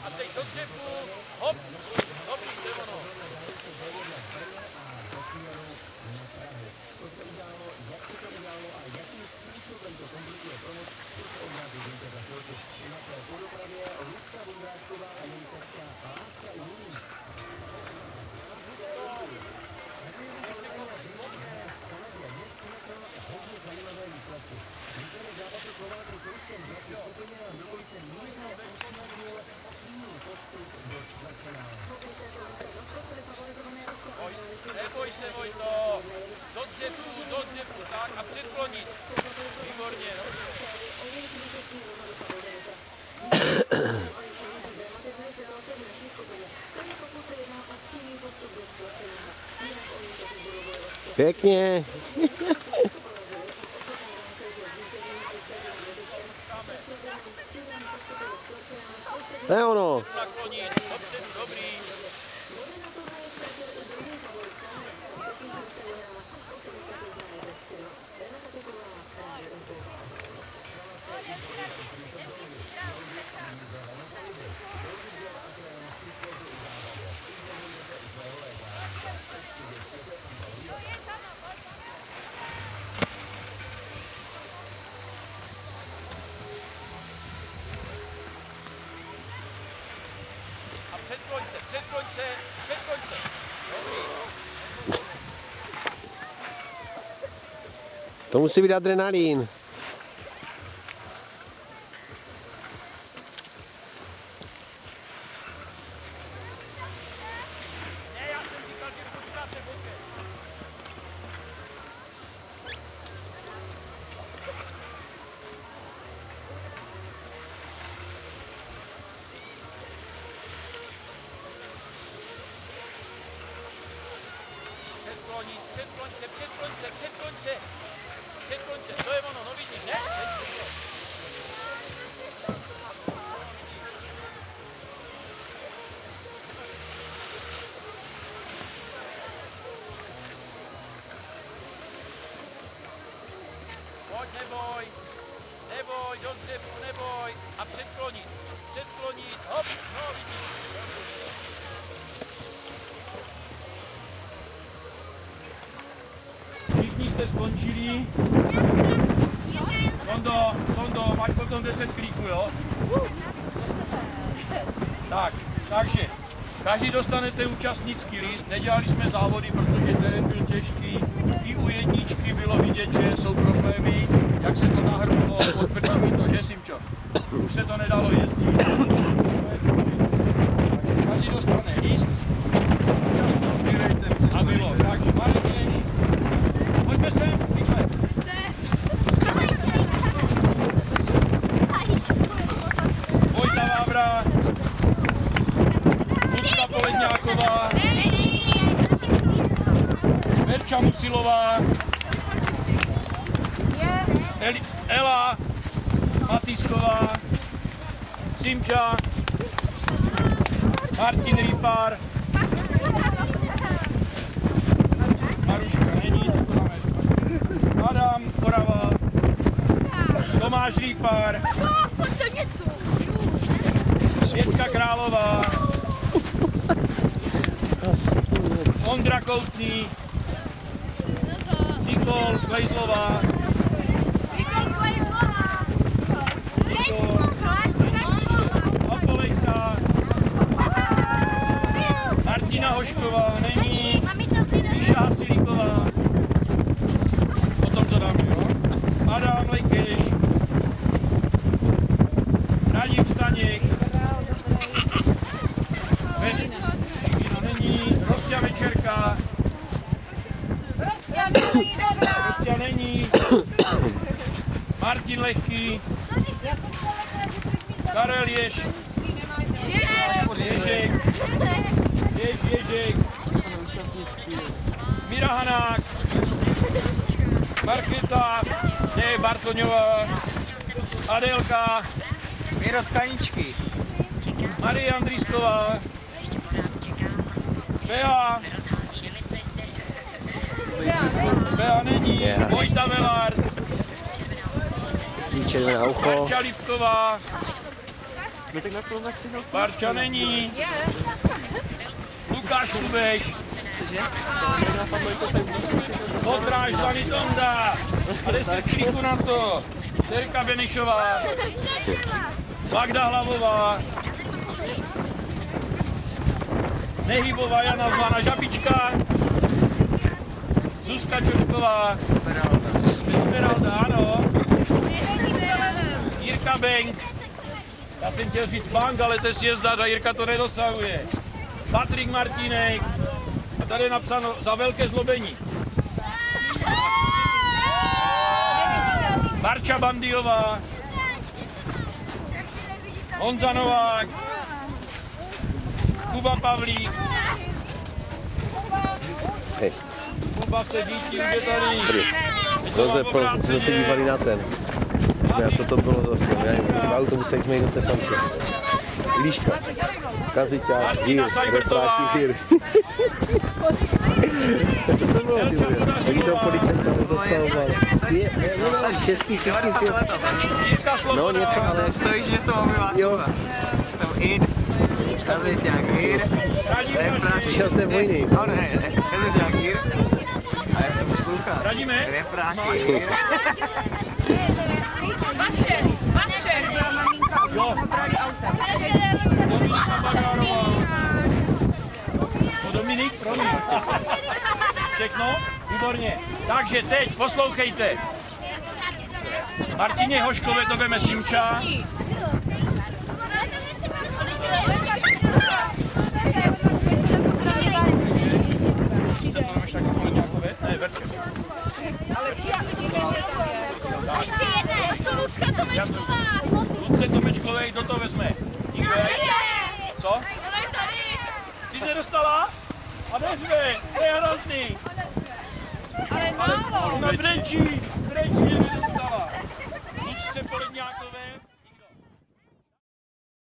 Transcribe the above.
A teď do střepu, hop, dobrý, to je ono. Neboj se, Vojto, do dřepu, tak a předklonit. Výborně, Pěkně. To je ono. Naklonit, dopředu, dobrý. Předkloň se. Dobrý. To musí být adrenalin. Ne, já jsem říkal, že počkáte, pojďte. Předkloň se, to je ono, no vidíš, ne? Pojď, neboj, do dřepu, neboj. A předklonit, hop, no vidíš. Všichni jste skončili. Tondo, máš potom 10 klíků, jo? Takže, každý dostanete účastnický list. Nedělali jsme závody, protože terén byl těžký. I u jedničky bylo vidět, že jsou problémy. Jak se to nahrnulo, potvrdí mi to, že Simčo? Už se to nedalo jezdit. Každý dostane list. A bylo. Takže Marek, pojďme sem, rychle. Vojta Vávra, Lucka Poledňáková, Verča Musilová, Ela Matýsková, Simča, Martin Rýpár, Maruška není, Adam Korava, Tomáš Rýpár, Světka Králová, Ondra Koutný, Nikol Sklejzlová, Apolejka, Martina Hošková, není, Míša Hasilíková, potom to dáme, jo? Adam Lekeš, Radim Staněk, Šikina není, Rostě Večerka, Rostě není, Martin Lehký, Karel Ježek, Ježek, Míra Hanák, Markéta, Bartoňová, Adélka, Míro Tkaničky, Marie Andrýsková, Bea není, Vojta Velár, Červená ucho. Marča Lipková, Barča není. Lukáš Lubeš. Potráž Zany Tonda. A 10 kliků na to. Terka Benišová. Magda Hlavová. Nehybová Jana zvaná Žabička. Zuzka Čočková. Esmeralda, ano. Jirka Benk. Já jsem chtěl říct bank, ale to je sjezda a Jirka to nedosahuje. Patrik Martínek. A tady je napsáno za velké zlobení. Barča Bandiová. Honza Novák. Kuba Pavlík. Hej, Kuba sedí tím, že tady. Josef, jsme se dívali na ten. Já to bylo za film, já nevím, v autobuse, jak jsme jeli do té panče. Líška, Kaziťák, Hýr, Repráky, Hýr. Co to bylo, ty vole? Taky toho policajta nedostavoval. Český film. No něco, ale... Stojíš, že to obyvá. Jo. Jsem in. Kazeťák, Hýr. Repráky. Přišel z té vojny. No ne, Kazeťák, Hýr. A jak to poslouchá? Radíme? Repráky, Hýr. Vašer byla maminka opravdu autem. Dominika Bagrárová. Dominik, promiň. Všechno? Výborně. Takže teď poslouchejte. Martině Hoškové to veme Simča. Ne, Verče. Ještě jedna, to Lucka Tomečková. Lucce Tomečkové, kdo to vezme? Nikdo? Co? Ty jsi nedostala? A neřve, to je hrozný. Ale ona brečí, že nedostala. Nic se Poledňákové.